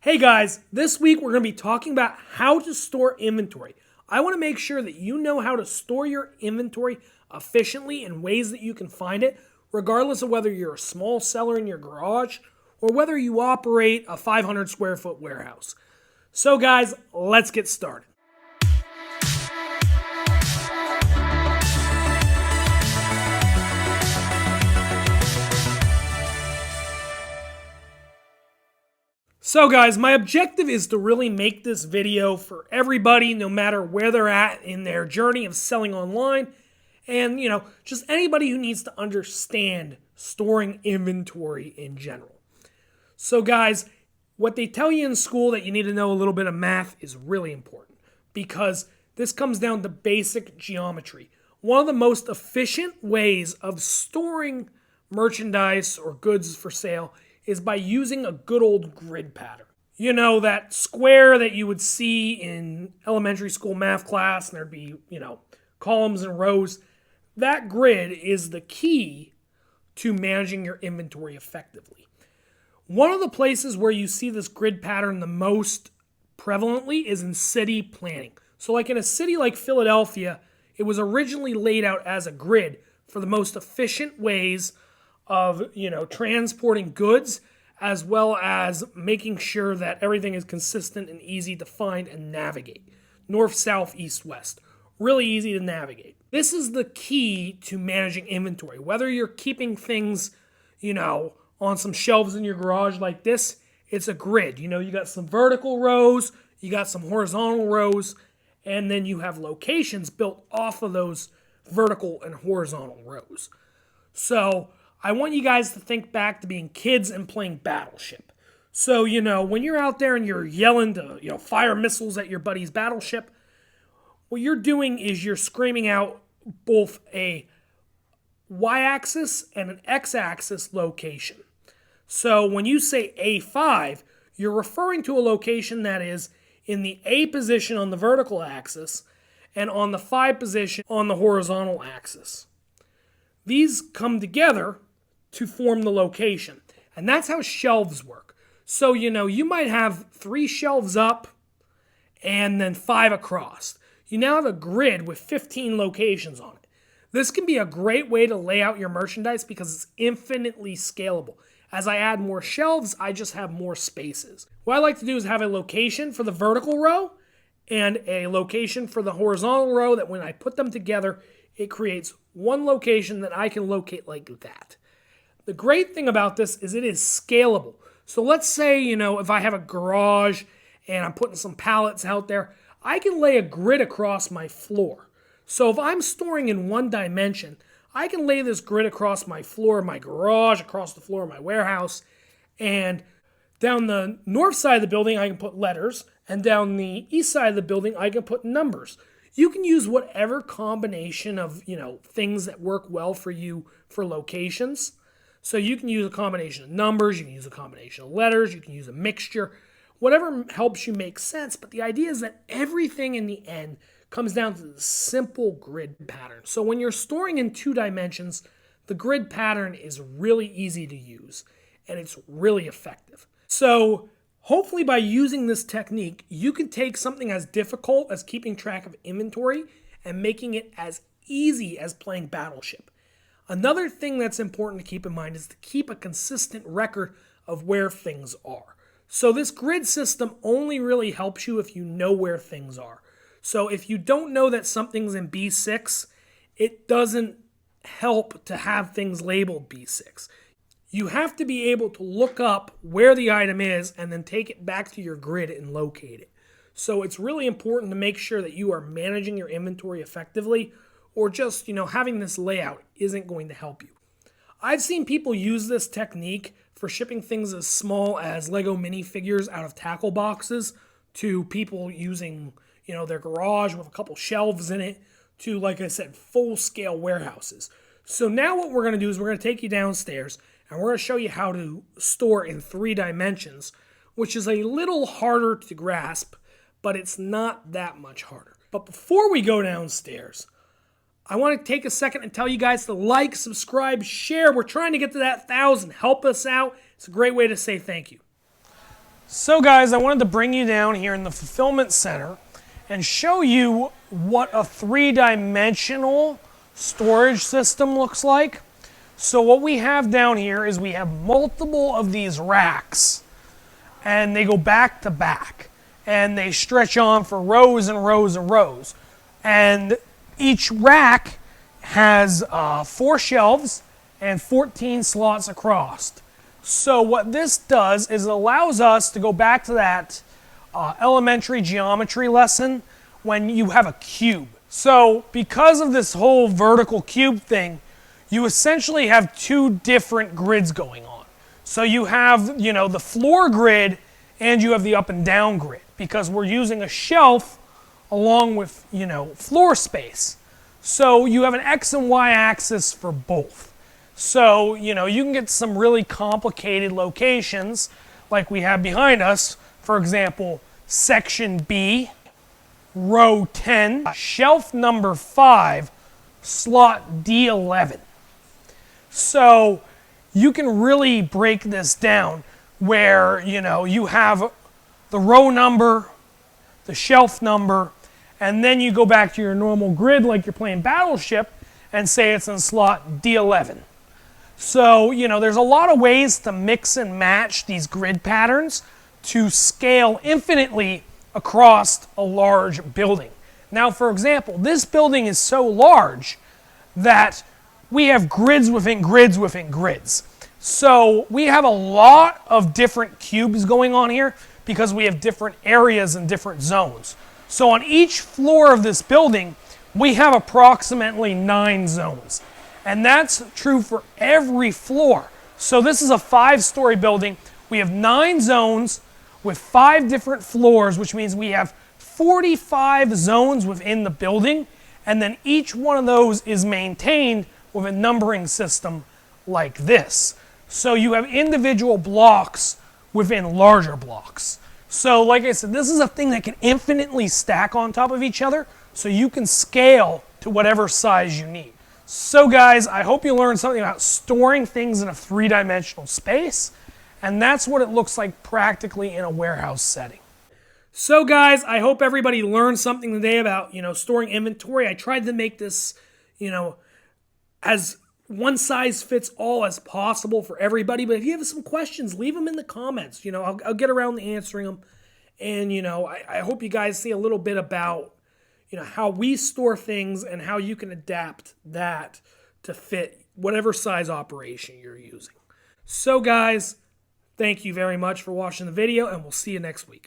Hey guys, this week we're going to be talking about how to store inventory. I want to make sure that you know how to store your inventory efficiently in ways that you can find it, regardless of whether you're a small seller in your garage or whether you operate a 500 square foot warehouse. So guys, let's get started. So guys, my objective is to really make this video for everybody, no matter where they're at in their journey of selling online. And, just anybody who needs to understand storing inventory in general. So guys, what they tell you in school that you need to know a little bit of math is really important because this comes down to basic geometry. One of the most efficient ways of storing merchandise or goods for sale is by using a good old grid pattern. You know, that square that you would see in elementary school math class, and there'd be, columns and rows. That grid is the key to managing your inventory effectively. One of the places where you see this grid pattern the most prevalently is in city planning. So like in a city like Philadelphia, it was originally laid out as a grid for the most efficient ways of, transporting goods, as well as making sure that everything is consistent and easy to find and navigate. North, south, east, west. Really easy to navigate. This is the key to managing inventory. Whether you're keeping things, on some shelves in your garage like this, it's a grid. You got some vertical rows, you got some horizontal rows, and then you have locations built off of those vertical and horizontal rows. So I want you guys to think back to being kids and playing Battleship. So, when you're out there and you're yelling to, fire missiles at your buddy's battleship, what you're doing is you're screaming out both a y-axis and an x-axis location. So when you say A5, you're referring to a location that is in the A position on the vertical axis and on the 5 position on the horizontal axis. These come together to form the location. And that's how shelves work. So, you might have 3 shelves up and then 5 across. You now have a grid with 15 locations on it. This can be a great way to lay out your merchandise because it's infinitely scalable. As I add more shelves, I just have more spaces. What I like to do is have a location for the vertical row and a location for the horizontal row that when I put them together, it creates one location that I can locate like that. The great thing about this is it is scalable. So let's say, if I have a garage and I'm putting some pallets out there, I can lay a grid across my floor. So if I'm storing in one dimension, I can lay this grid across my floor of my garage, across the floor of my warehouse, and down the north side of the building, I can put letters, and down the east side of the building, I can put numbers. You can use whatever combination of, things that work well for you for locations. So you can use a combination of numbers, you can use a combination of letters, you can use a mixture, whatever helps you make sense. But the idea is that everything in the end comes down to the simple grid pattern. So when you're storing in 2 dimensions, the grid pattern is really easy to use and it's really effective. So hopefully by using this technique, you can take something as difficult as keeping track of inventory and making it as easy as playing Battleship. Another thing that's important to keep in mind is to keep a consistent record of where things are. So this grid system only really helps you if you know where things are. So if you don't know that something's in B6, it doesn't help to have things labeled B6. You have to be able to look up where the item is and then take it back to your grid and locate it. So it's really important to make sure that you are managing your inventory effectively, or just, having this layout isn't going to help you. I've seen people use this technique for shipping things as small as Lego minifigures out of tackle boxes to people using, their garage with a couple shelves in it to, like I said, full-scale warehouses. So now what we're going to do is we're going to take you downstairs and we're going to show you how to store in 3 dimensions, which is a little harder to grasp, but it's not that much harder. But before we go downstairs, I want to take a second and tell you guys to like, subscribe, share. We're trying to get to that 1,000. Help us out. It's a great way to say thank you. So guys, I wanted to bring you down here in the fulfillment center and show you what a three-dimensional storage system looks like. So what we have down here is we have multiple of these racks, and they go back to back, and they stretch on for rows and rows and rows. And each rack has 4 shelves and 14 slots across. So what this does is it allows us to go back to that elementary geometry lesson when you have a cube. So because of this whole vertical cube thing, you essentially have 2 different grids going on. So you have, the floor grid and you have the up and down grid because we're using a shelf along with, floor space. So you have an X and Y axis for both. So, you can get some really complicated locations like we have behind us. For example, section B, row 10, shelf number 5, slot D11. So you can really break this down where, you have the row number, the shelf number, and then you go back to your normal grid like you're playing Battleship and say it's in slot D11. So, there's a lot of ways to mix and match these grid patterns to scale infinitely across a large building. Now, for example, this building is so large that we have grids within grids within grids. So we have a lot of different cubes going on here because we have different areas and different zones. So on each floor of this building, we have approximately 9 zones. And that's true for every floor. So this is a 5-story building. We have 9 zones with 5 different floors, which means we have 45 zones within the building. And then each one of those is maintained with a numbering system like this. So you have individual blocks within larger blocks. So like I said, this is a thing that can infinitely stack on top of each other, so you can scale to whatever size you need. So guys, I hope you learned something about storing things in a 3-dimensional space, and that's what it looks like practically in a warehouse setting. So guys, I hope everybody learned something today about, storing inventory. I tried to make this, as one size fits all as possible for everybody, but if you have some questions, leave them in the comments. I'll get around to answering them. And, I hope you guys see a little bit about, how we store things and how you can adapt that to fit whatever size operation you're using. So guys, thank you very much for watching the video, and we'll see you next week.